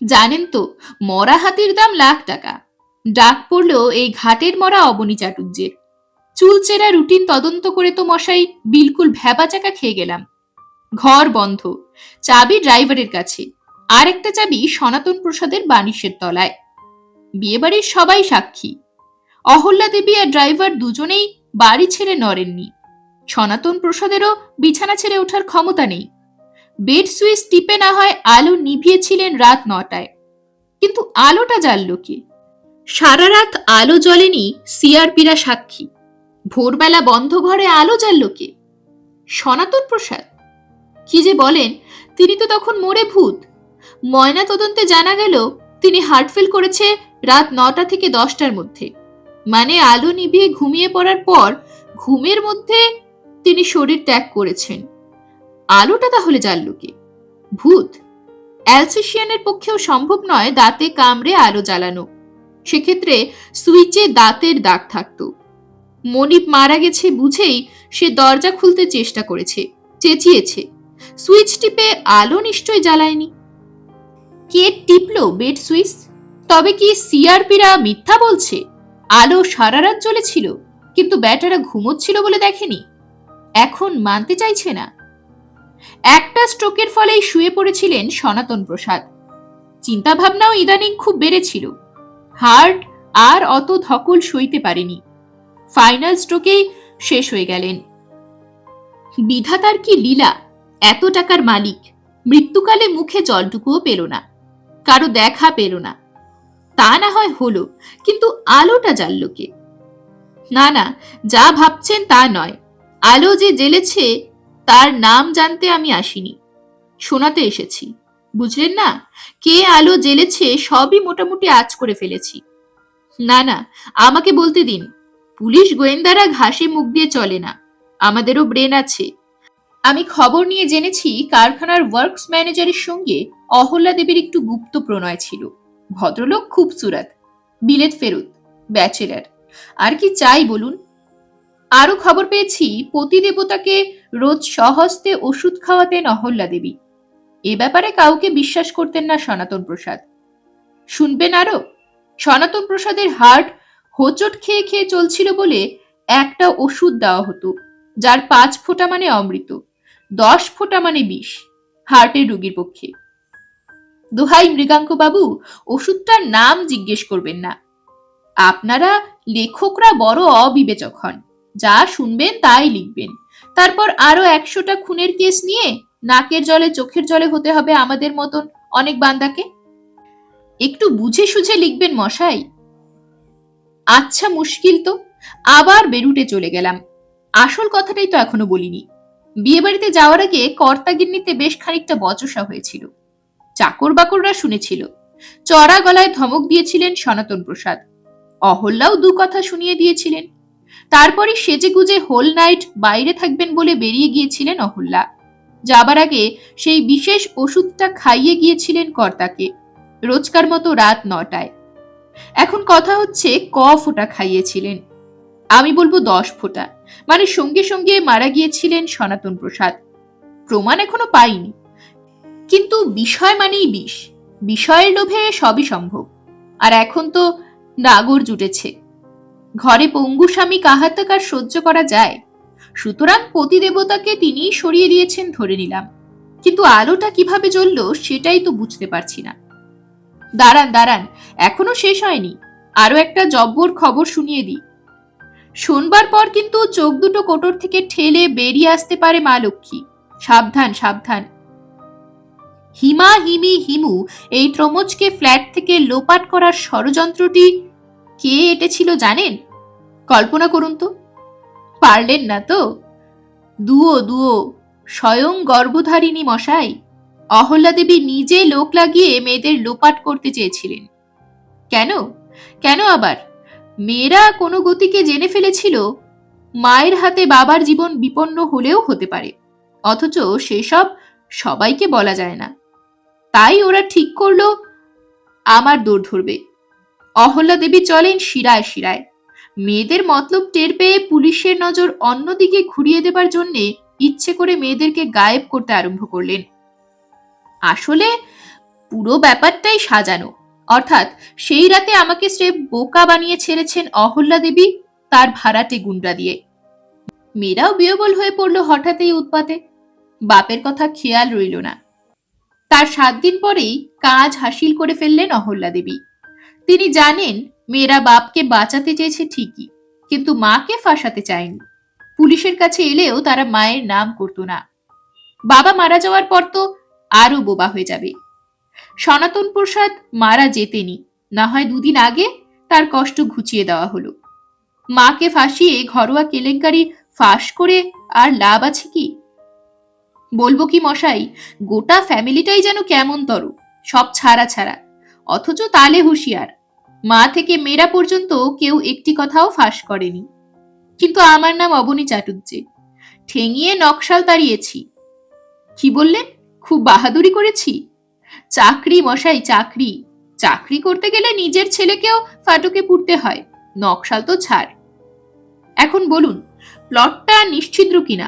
জানেন তো, মরা হাতির দাম লাখ টাকা। ডাক পড়ল এই ঘাটের মরা অবনী চাটুর্যের। চুলচেরা রুটিন তদন্ত করে তো মশাই বিলকুল ভ্যাবাচাকা খেয়ে গেলাম। ঘর বন্ধ, চাবি ড্রাইভারের কাছে, আর একটা চাবি সনাতন প্রসাদের বালিশের তলায়। বিয়েবাড়ির সবাই সাক্ষী। অহল্যা দেবী আর ড্রাইভার দুজনেই বাড়ি ছেড়ে নড়েননি। সনাতন প্রসাদেরও বিছানা ছেড়ে ওঠার ক্ষমতা নেই। বেড সুইচ টিপে না হয় আলো নিভিয়েছিলেন রাত 9টায়, কিন্তু আলোটা জ্বালল কে? সারা রাত আলো জ্বলেনি, সিআরপিরা সাক্ষী। ভোরবেলা বন্ধ ঘরে আলো জ্বালল কে? সনাতন প্রসাদ। কি যে বলেন, তিনি তো তখন মরে ভূত। ময়না তদন্তে জানা গেল তিনি হার্ট ফেল করেছে রাত 9টা থেকে 10টার মধ্যে, মানে আলো নিভিয়ে ঘুমিয়ে পড়ার পর ঘুমের মধ্যে তিনি শরীর ত্যাগ করেছেন। আলোটা তাহলে জ্বালল কে? ভূত। অ্যালসেশিয়ানের পক্ষেও সম্ভব নয় দাঁতে কামড়ে আলো জ্বালানো। সেক্ষেত্রে সুইচে দাঁতের দাগ থাকতো। মনিব মারা গেছে বুঝেই সে দরজা খুলতে চেষ্টা করেছে, চেঁচিয়েছে। সুইচ টিপে আলো নিশ্চয় জ্বালায়নি। কে টিপলো বেড সুইচ? তবে কি সিআরপিরা মিথ্যা বলছে? আলো সারা রাত জ্বলেছিল, কিন্তু ব্যাটারা ঘুমোচ্ছিল বলে দেখেনি, এখন মানতে চাইছে না। একটা স্ট্রোকের ফলেই শুয়ে পড়েছিলেন সনাতন প্রসাদ। চিন্তা ভাবনাও ইদানিং খুব বেড়েছিল। হার্ট আর অত ধকল সইতে পারেনি। ফাইনাল স্ট্রোকেই শেষ হয়ে গেলেন। বিধাতার কি লীলা! এত টাকার মালিক মৃত্যুকালে মুখে জলটুকুও পেল না, কারো দেখা পেল না। তা না হয় হলো, কিন্তু আলোটা জ্বালল কে? না না, যা ভাবছেন তা নয়। আলো যে জ্বেলেছে তার নাম জানতে আমি আসিনি, শোনাতে এসেছি। বুঝলেন না, কে আলো জ্বেলেছে সবই মোটামুটি আঁচ করে ফেলেছি। না না, আমাকে বলতে দিন। পুলিশ গোয়েন্দারা ঘাসে মুখ দিয়ে চলে না, আমাদেরও ব্রেন আছে। আমি খবর নিয়ে জেনেছি কারখানার ওয়ার্কস ম্যানেজারের সঙ্গে অহল্যা দেবীর একটু গুপ্ত প্রণয় ছিল। ভদ্রলোক খুব সুরাত, বিলেত ফেরত, ব্যাচেলার। আর কি চাই বলুন? আরো খবর পেয়েছি পতি দেবতাকে রোজ স্বহস্তে ওষুধ খাওয়াতেন অহল্যা দেবী। এ ব্যাপারে কাউকে বিশ্বাস করতেন না সনাতন প্রসাদ। শুনবেন আরো? সনাতন প্রসাদের হার্ট হোঁচট খেয়ে খেয়ে চলছিল বলে একটা ওষুধ দেওয়া হতো, যার 5 ফোঁটা মানে অমৃত, 10 ফোঁটা মানে বিষ, হার্টের রোগীর পক্ষে। দোহাই মৃগাঙ্ক বাবু, ওষুধটার নাম জিজ্ঞেস করবেন না। আপনারা লেখকরা বড় অবিবেচক হন, যা শুনবেন তাই লিখবেন। তারপর আরো 100টা খুনের কেস নিয়ে নাকের জলে চোখের জলে হতে হবে আমাদের মতন অনেক বান্দাকে। একটু বুঝে সুঝে লিখবেন মশাই। আচ্ছা, মুশকিল তো। আবার বেরুটে চলে গেলাম। আসল কথাটাই তো এখনো বলিনি। বিয়ে বাড়িতে যাওয়ার আগে কর্তাগিন্নিতে বেশ খানিকটা বচসা হয়েছিল। চাকর বাকররা শুনেছিল। চড়া গলায় ধমক দিয়েছিলেন সনাতন প্রসাদ। অহল্যাও 2 কথা শুনিয়ে দিয়েছিলেন। তারপরে সেজে গুজে হোল নাইট বাইরে থাকবেন বলে বেরিয়ে গিয়েছিলেন অহল্যা। যাবার আগে সেই বিশেষ ওষুধটা খাইয়ে গিয়েছিলেন কর্তাকে, রোজকার মতো রাত 9টায়। এখন কথা হচ্ছে ফোঁটা খাইয়েছিলেন। আমি বলবো 10 ফোঁটা, মানে সঙ্গে সঙ্গে মারা গিয়েছিলেন সনাতন প্রসাদ। প্রমাণ এখনো পাইনি, কিন্তু বিষয় মানেই বিষ। বিষয়ের লোভে সবই সম্ভব। আর এখন তো নাগর জুটেছে। ঘরে পঙ্গু স্বামী কাহাতাকার সহ্য করা যায়? সুতরাং পতি দেবতাকে তিনিই সরিয়ে দিয়েছেন ধরে নিলাম, কিন্তু আলোটা কিভাবে জ্বলল সেটাই তো বুঝতে পারছি না। দাঁড়ান দাঁড়ান, এখনো শেষ হয়নি। আরো একটা জব্বর খবর শুনিয়ে দিই। শোনবার পর কিন্তু চোখ দুটো কোটর থেকে ঠেলে বেরিয়ে আসতে পারে মা লক্ষ্মী। সাবধান সাবধান। হিমা হিমি হিমু এই ত্রমোজকে ফ্ল্যাট থেকে লোপাট করার ষড়যন্ত্রটি কে এঁটেছিল জানেন? কল্পনা করুন তো। পারলেন না তো? দুও দুও, স্বয়ং গর্ভধারিণী মশাই। অহল্যা দেবী নিজে লোক লাগিয়ে মেয়েদের লোপাট করতে চেয়েছিলেন। কেন? কেন আবার? মেয়েরা কোনো গতিকে জেনে ফেলেছিল মায়ের হাতে বাবার জীবন বিপন্ন হলেও হতে পারে, অথচ সেসব সবাইকে বলা যায় না। তাই ওরা ঠিক করলো আমার দৌড় ধরবে। অহল্যা দেবী চলেন শিরায় শিরায়। মেয়েদের মতলব টের পেয়ে পুলিশের নজর অন্যদিকে ঘুরিয়ে দেবার জন্যে ইচ্ছে করে মেয়েদেরকে গায়েব করতে আরম্ভ করলেন। আসলে পুরো ব্যাপারটাই সাজানো, অর্থাৎ সেই রাতে আমাকে স্রেফ বোকা বানিয়ে ছেড়েছেন অহল্যা দেবী তার ভাড়াটে গুন্ডা দিয়ে। মেয়েরাও বিহবল হয়ে পড়লো হঠাৎ এই উৎপাতে। বাপের কথা খেয়াল রইল না। তার 7 দিন পরেই কাজ হাসিল করে ফেললেন অহল্যা দেবী। তিনি জানেন মেয়েরা বাপকে বাঁচাতে চেয়েছে ঠিকই, কিন্তু মাকে ফাঁসাতে চায়নি। পুলিশের কাছে এলেও তারা মায়ের নাম করতো না। বাবা মারা যাওয়ার পর তো আরো বোবা হয়ে যাবে। সনাতন প্রসাদ মারা যেতেনি, না হয় দুদিন আগে তার কষ্ট ঘুচিয়ে দেওয়া হলো। মাকে ফাঁসিয়ে ঘরোয়া কেলেঙ্কারি ফাঁস করে আর লাভ আছে কি? বলবো কি মশাই, গোটা ফ্যামিলিটাই যেন কেমন তর, সব ছাড়া ছাড়া, অথচ তালে হুঁশিয়ার। মা থেকে মেয়েরা পর্যন্ত কেউ একটি কথাও ফাঁস করেনি। কিন্তু আমার নাম অবনী চাটুর্যে, ঠেঙিয়ে নকশাল তাড়িয়েছি। কি বললেন? খুব বাহাদুরি করেছি? চাকরি মশাই, চাকরি। চাকরি করতে গেলে নিজের ছেলেকেও ফাটকে পুড়তে হয়, নকশাল তো ছাড়। এখন বলুন, প্লটটা নিশ্চিদ্র কিনা?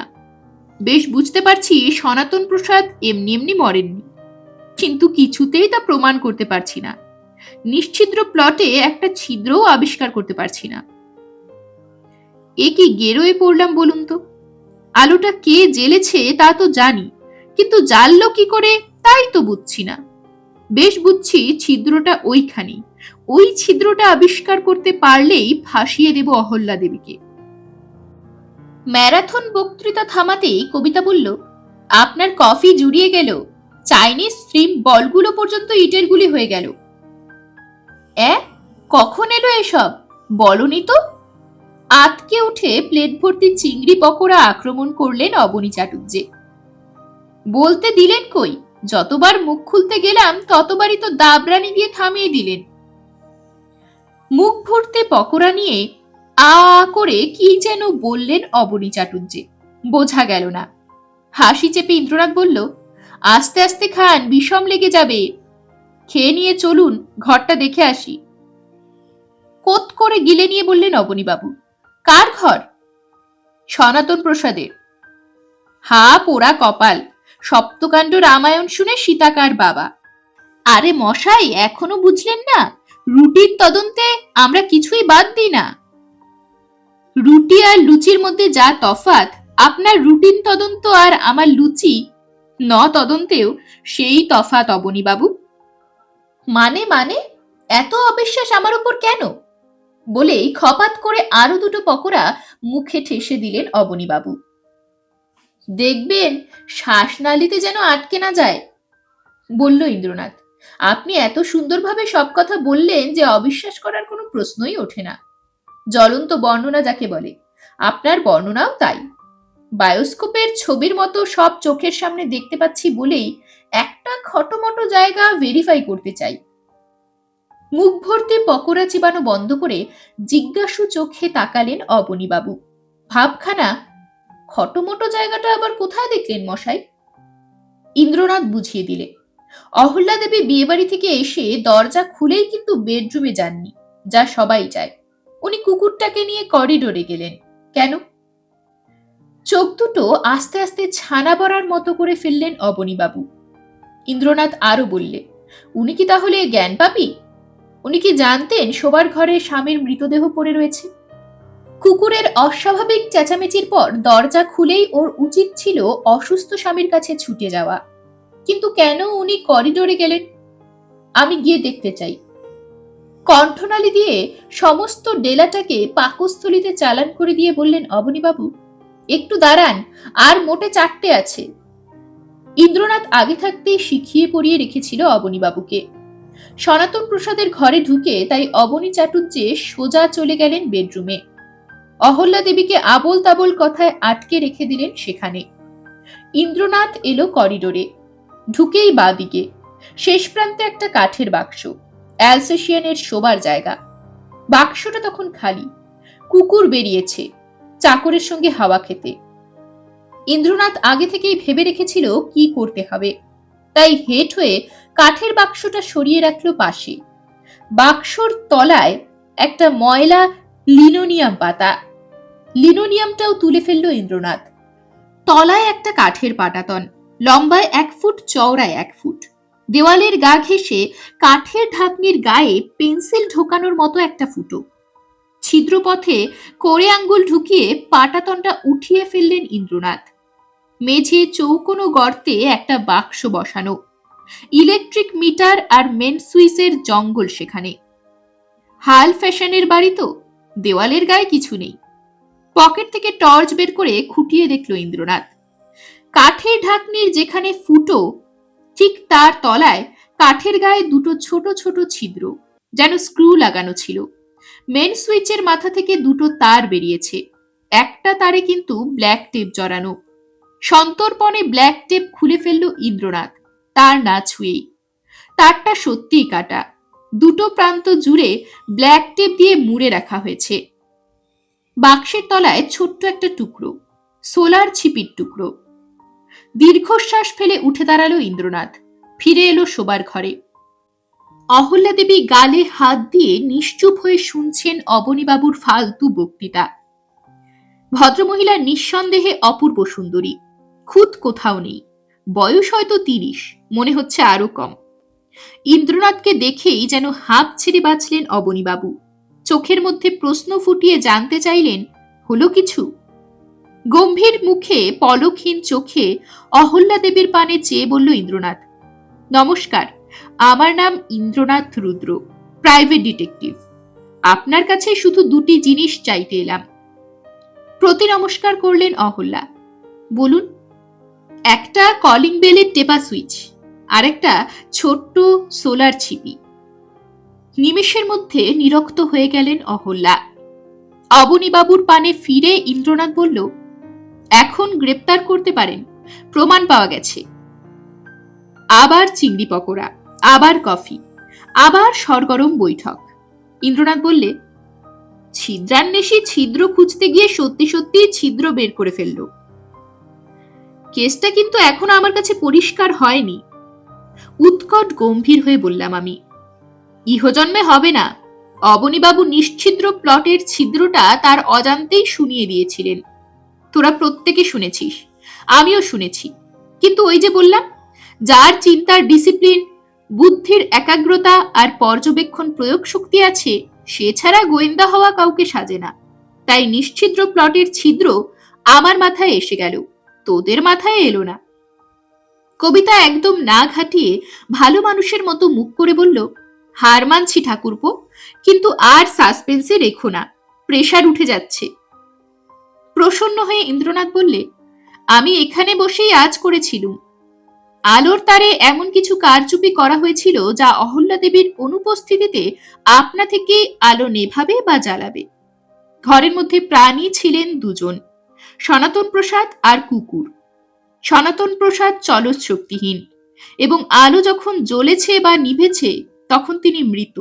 বেশ বুঝতে পারছি সনাতন প্রসাদ এমনি এমনি মরেননি, কিন্তু কিছুতেই তা প্রমাণ করতে পারছি না। নিশ্চিদ্র প্লটে একটা ছিদ্রও আবিষ্কার করতে পারছি না। এ কি গেরোয় পড়লাম বলুন তো? আলোটা কে জ্বেলেছে তা তো জানি, কিন্তু জ্বাললো কি করে তাই তো বুঝছি না। বেশ বুঝছি ছিদ্রটা ওইখানে, ওই ছিদ্রটা আবিষ্কার করতে পারলেই ফাঁসিয়ে দেব অহল্যা দেবীকে। ম্যারাথন বক্তৃতা থামাতেই কবিতা বলল, আপনার কফি জুড়িয়ে গেল, চাইনিজ ফিল্ম বলগুলো পর্যন্ত ইটের গুলি হয়ে গেল। কখন এলো এসব? বলনি তো। আতকে উঠে প্লেট ভর্তি চিংড়ি পকোড়া আক্রমণ করলেন অবনী চাটুর্যে। বলতে দিলেন কই? যতবার মুখ খুলতে গেলাম ততবারই তো দাবরানি দিয়ে থামিয়ে দিলেন। মুখ ভর্তি পকোড়া নিয়ে আ করে কি যেন বললেন অবনী চাটুর্যে, বোঝা গেল না। হাসি চেপে ইন্দ্রনাথ বলল, আস্তে আস্তে খান, বিষম লেগে যাবে। খেয়ে নিয়ে চলুন, ঘরটা দেখে আসি। কোত করে গিলে নিয়ে বললেন অবনীবাবু। কার ঘর? সনাতন প্রসাদের। হা পোড়া কপাল, সপ্তকাণ্ড রামায়ণ শুনে সীতাকার বাবা। আরে মশাই, এখনো বুঝলেন না? রুটির তদন্তে আমরা কিছুই বাদ দিই না। রুটি আর লুচির মধ্যে যা তফাৎ, আপনার রুটিন তদন্ত আর আমার লুচি তদন্তেও সেই তফাৎ অবনীবাবু। মানে মানে এত অবিশ্বাস আমার উপর কেন? বলেই খপাত করে আরো দুটো পকোড়া মুখে ঠেসে দিলেন অবনীবাবু। দেখবেন শ্বাসনালীতে যেন আটকে না যায়, বলল ইন্দ্রনাথ। আপনি এত সুন্দরভাবে সব কথা বললেন যে অবিশ্বাস করার কোনো প্রশ্নই ওঠে না। জ্বলন্ত বর্ণনা যাকে বলে, আপনার বর্ণনাও তাই। বায়োস্কোপের ছবির মতো সব চোখের সামনে দেখতে পাচ্ছি বলেই একটা খটোমটো জায়গা ভেরিফাই করতে চাই। মুখ ভর্তি পকোড়া চিবানো বন্ধ করে জিজ্ঞাসু চোখে তাকালেন অবনীবাবু। ভাবখানা, খটোমটো জায়গাটা আবার কোথায় দেখলেন মশাই? ইন্দ্রনাথ বুঝিয়ে দিলে, অহল্যা দেবী বিয়েবাড়ি থেকে এসে দরজা খুলেই কিন্তু বেডরুমে যাননি, যা সবাই যায়। উনি কুকুরটাকে নিয়ে করিডোরে গেলেন। কেন? চোখ দুটো আস্তে আস্তে ছানা বড়ার মতো করে ফেললেন অবনীবাবু। ইন্দ্রনাথ আরো বললে, উনি কি তাহলে জ্ঞান পাপী? উনি কি জানতেন শোবার ঘরে স্বামীর মৃতদেহ পড়ে রয়েছে? কুকুরের অস্বাভাবিক চেঁচামেচির পর দরজা খুলেই ওর উচিত ছিল অসুস্থ স্বামীর কাছে ছুটে যাওয়া, কিন্তু কেন উনি করিডোরে গেলেন? আমি গিয়ে দেখতে চাই। কণ্ঠনালী দিয়ে সমস্ত ডেলাটাকে পাকস্থলিতে চালান করে দিয়ে বললেন অবনীবাবু, একটু দাঁড়ান, আর মোটে 4টে আছে। ইন্দ্রনাথ আগে থাকতেই শিখিয়ে পড়িয়ে রেখেছিল অবনীবাবুকে। সনাতন প্রসাদের ঘরে ঢুকে তাই অবনী চাটুর্যে সোজা চলে গেলেন বেডরুমে। অহল্যা দেবীকে আবোল তাবোল কথায় আটকে রেখে দিলেন সেখানে। ইন্দ্রনাথ এলো করিডোরে, ঢুকেই বাঁদিকে শেষ প্রান্তে একটা কাঠের বাক্স, অ্যালসেশিয়ানের শোবার জায়গা। বাক্সটা তখন খালি, কুকুর বেরিয়েছে চাকরের সঙ্গে হাওয়া খেতে। ইন্দ্রনাথ আগে থেকেই ভেবে রেখেছিল কি করতে হবে, তাই হেট হয়ে কাঠের বাক্সটা সরিয়ে রাখলো পাশে। বাক্সর তলায় একটা ময়লা লিনোনিয়াম পাতা, লিনোনিয়ামটাও তুলে ফেললো ইন্দ্রনাথ। তলায় একটা কাঠের পাটাতন, লম্বায় 1 ফুট, চওড়ায় 1 ফুট। দেওয়ালের গা ঘেঁষে কাঠের ঢাকনির গায়ে পেন্সিল ঢোকানোর মতো একটা ফুটো। ছিদ্রপথে কোড়ে আঙ্গুল ঢুকিয়ে পাটাতনটা উঠিয়ে ফেললেন ইন্দ্রনাথ। মেঝে চৌকোনো গর্তে একটা বাক্স বসানো, ইলেকট্রিক মিটার আর মেন সুইচের জঙ্গল সেখানে। হাল ফ্যাশনের বাড়ি তো, দেওয়ালের গায়ে কিছু নেই। পকেট থেকে টর্চ বের করে খুঁটিয়ে দেখল ইন্দ্রনাথ। কাঠের ঢাকনির যেখানে ফুটো, ঠিক তার তলায় কাঠের গায়ে দুটো ছোট ছোট ছিদ্র, যেন স্ক্রু লাগানো ছিল। মেন সুইচের মাথা থেকে দুটো তার বেরিয়েছে, একটা তারে কিন্তু ব্ল্যাক টেপ জড়ানো। সন্তর্পণে ব্ল্যাক টেপ খুলে ফেলল ইন্দ্রনাথ, তার না ছুঁয়েই। তারটা সত্যিই কাটা, দুটো প্রান্ত জুড়ে ব্ল্যাক টেপ দিয়ে মুড়ে রাখা হয়েছে। বাক্সের তলায় ছোট্ট একটা টুকরো, সোলার ছিপির টুকরো। দীর্ঘশ্বাস ফেলে উঠে দাঁড়ালো ইন্দ্রনাথ, ফিরে এলো শোবার ঘরে। অহল্যা দেবী গালে হাত দিয়ে নিশ্চুপ হয়ে শুনছেন অবনীবাবুর ফালতু বক্তৃতা। ভদ্রমহিলা নিঃসন্দেহে অপূর্ব সুন্দরী, খুঁত কোথাও নেই। বয়স হয়তো ৩০, মনে হচ্ছে আরো কম। ইন্দ্রনাথকে দেখেই যেন হাঁপ ছেড়ে বাঁচলেন অবনীবাবু। চোখের মধ্যে প্রশ্ন ফুটিয়ে জানতে চাইলেন, হলো কিছু? গম্ভীর মুখে পলকহীন চোখে অহল্যা দেবীর পানে চেয়ে বলল ইন্দ্রনাথ, নমস্কার, আমার নাম ইন্দ্রনাথ রুদ্র, প্রাইভেট ডিটেকটিভ। আপনার কাছে শুধু দুটি জিনিস চাইতে এলাম। প্রতি নমস্কার করলেন অহল্যা। বলুন। একটা কলিং বেলের টেপা সুইচ, আর একটা ছোট্ট সোলার ছিপি। নিমেষের মধ্যে নিরক্ত হয়ে গেলেন অহল্যা। অবনীবাবুর পানে ফিরে ইন্দ্রনাথ বলল, এখন গ্রেপ্তার করতে পারেন, প্রমাণ পাওয়া গেছে। আবার চিংড়ি পকোড়া, আবার কফি, আবার সরগরম বৈঠক। ইন্দ্রনাথ বললে, ছিদ্রান্বেষী ছিদ্র খুঁজতে গিয়ে সত্যি সত্যি ছিদ্র বের করে ফেলল। কেসটা কিন্তু এখনো আমার কাছে পরিষ্কার হয়নি। উৎকট গম্ভীর হয়ে বললাম আমি। ইহজন্মে হবে না। অবনীবাবু নিশ্ছিদ্র প্লটের ছিদ্রটা তার অজান্তেই শুনিয়ে দিয়েছিলেন। তোরা প্রত্যেকে শুনেছিস, আমিও শুনেছি। কিন্তু ওই যে বললাম, যার চিন্তার ডিসিপ্লিন, বুদ্ধির একাগ্রতা আর পর্যবেক্ষণ প্রয়োগ শক্তি আছে, সে ছাড়া গোয়েন্দা হওয়া কাউকে সাজে না। তাই নিশ্ছিদ্র প্লটের ছিদ্র আমার মাথায় এসে গেল, তোদের মাথায় এলো না। কবিতা একদম না ঘাটিয়ে ভালো মানুষের মতো মুখ করে বলল, হার মানছি ঠাকুরপো, কিন্তু আর সাসপেন্সে রেখো না, প্রেশার উঠে যাচ্ছে। প্রসন্ন হয়ে ইন্দ্রনাথ বললে, আমি এখানে বসেই আজ করেছিলুম। আলোর তারে এমন কিছু কারচুপি করা হয়েছিল যা অহল্যা দেবীর অনুপস্থিতিতে আপনা থেকে আলো নেভাবে বা জ্বালাবে। ঘরের মধ্যে প্রাণী ছিলেন দুজন, সনাতন প্রসাদ আর কুকুর। সনাতন প্রসাদ চলৎ শক্তিহীন, এবং আলো যখন জ্বলেছে বা নিভেছে তখন তিনি মৃত।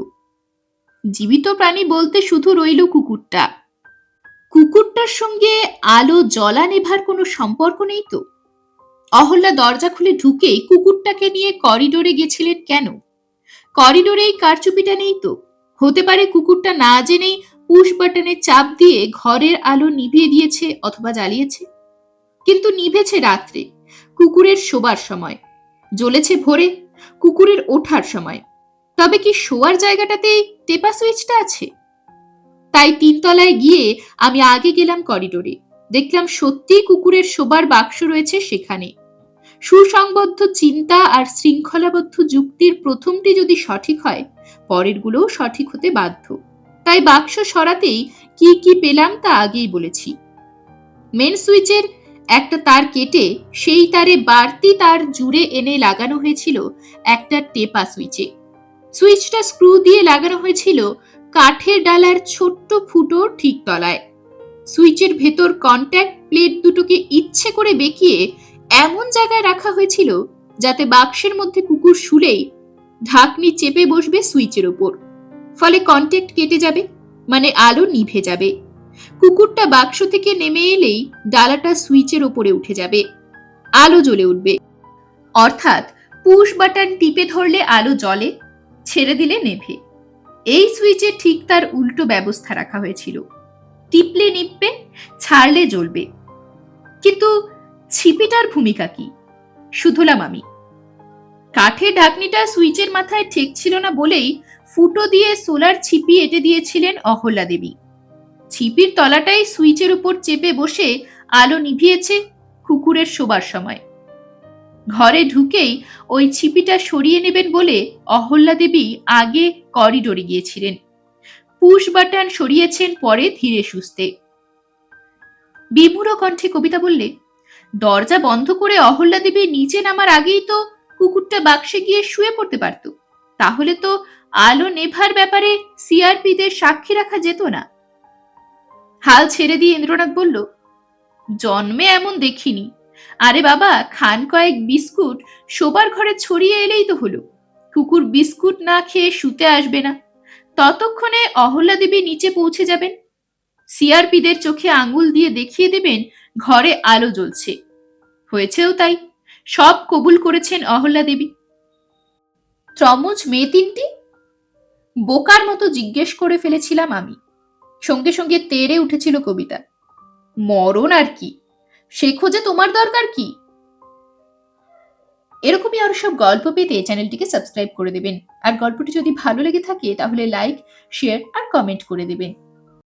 জীবিত প্রাণী বলতে শুধু রইল কুকুরটা। কুকুরটার সঙ্গে আলো জ্বলা নেভার কোনো সম্পর্ক নেই তো? অহল্যা দরজা খুলে ঢুকেই কুকুরটাকে নিয়ে করিডোরে গেছিলেন কেন? করিডোরেই কারচুপিটা নেই তো? হতে পারে কুকুরটা না জেনেই পুশ বাটনে চাপ দিয়ে ঘরের আলো নিভিয়ে দিয়েছে অথবা জ্বালিয়েছে। কিন্তু নিভেছে রাত্রে, কুকুরের শোবার সময়, জ্বলেছে ভোরে, কুকুরের ওঠার সময়। তবে কি শোয়ার জায়গাটাতেই টেপা সুইচটা আছে? তাই ৩ তলায় গিয়ে আমি আগে গেলাম করিডোরে, দেখলাম সত্যিই কুকুরের শোবার বাক্স রয়েছে সেখানে। সুসংবদ্ধ চিন্তা আর শৃঙ্খলাবদ্ধ যুক্তির প্রথমটি যদি সঠিক হয়, পরেরগুলোও সঠিক হতে বাধ্য। তাই বাক্স সরাতেই কি কি পেলাম তা আগেই বলেছি। মেন সুইচের একটা তার কেটে সেই তারে বাড়তি তার জুড়ে এনে লাগানো হয়েছিল একটা টেপা সুইচে। সুইচটা স্ক্রু দিয়ে লাগানো হয়েছিল কাঠের ডালার ছোট্ট ফুটোর ঠিক তলায়। সুইচের ভেতর কন্ট্যাক্ট প্লেট দুটোকে ইচ্ছে করে বেঁকিয়ে এমন জায়গায় রাখা হয়েছিল যাতে বাক্সের মধ্যে কুকুর শুলেই ঢাকনি চেপে বসবে সুইচের ওপর। ফলে কন্ট্যাক্ট কেটে যাবে, মানে আলো নিভে যাবে। কুকুরটা বাক্স থেকে নেমে এলেই ডালাটা সুইচের ওপরে উঠে যাবে, আলো জ্বলে উঠবে। অর্থাৎ পুশ বাটন টিপে ধরলে আলো জ্বলে, ছেড়ে দিলে নেভে। এই সুইচে ঠিক তার উল্টো ব্যবস্থা রাখা হয়েছিল। টিপলে নিভবে, ছাড়লে জ্বলবে। কিন্তু ছিপিটার ভূমিকা কি? শুধলাম আমি। কাঠের ঢাকনিটা সুইচের মাথায় ঠেকছিল না বলেই ফুটো দিয়ে সোলার ছিপি এঁটে দিয়েছিলেন অহল্যা দেবী। ছিপির তলাটাই সুইচের উপর চেপে বসে আলো নিভিয়েছে কুকুরের শোবার সময়। ঘরে ঢুকেই ওই ছিপিটা সরিয়ে নেবেন বলে অহল্যা দেবী আগে করিডোরে গিয়েছিলেন। পুশ বাটন সরিয়েছেন পরে ধীরে সুস্থে। বিমূঢ় কণ্ঠে কবিতা বললে, দরজা বন্ধ করে অহল্যা দেবী নিচে নামার আগেই তো কুকুরটা বাক্সে গিয়ে শুয়ে পড়তে পারত। তাহলে তো আলো নেভার ব্যাপারে সিআরপিদের সাক্ষী রাখা যেত না। হাল ছেড়ে দিয়ে ইন্দ্রনাথ বলল, জন্মে এমন দেখিনি। আরে বাবা, খান কয়েক বিস্কুট শোবার ঘরে ছড়িয়ে এলেই তো হলো। কুকুর বিস্কুট না খেয়ে শুতে আসবে না। ততক্ষণে অহল্যা দেবী নিচে পৌঁছে যাবেন। সিআরপিদের চোখে আঙুল দিয়ে দেখিয়ে দেবেন ঘরে আলো জ্বলছে। হয়েছেও তাই। সব কবুল করেছেন অহল্যা দেবী। ত্রমজ মেয়ে তিনটি? বোকার মতো জিজ্ঞেস করে ফেলেছিলাম আমি। সঙ্গে সঙ্গে তেড়ে উঠেছিল কবিতা। মরণ আর কি, সে খোঁজে তোমার দরকার কি? এরকমই আরো সব গল্প পেতে চ্যানেলটিকে সাবস্ক্রাইব করে দেবেন। আর গল্পটি যদি ভালো লেগে থাকে তাহলে লাইক, শেয়ার আর কমেন্ট করে দেবেন।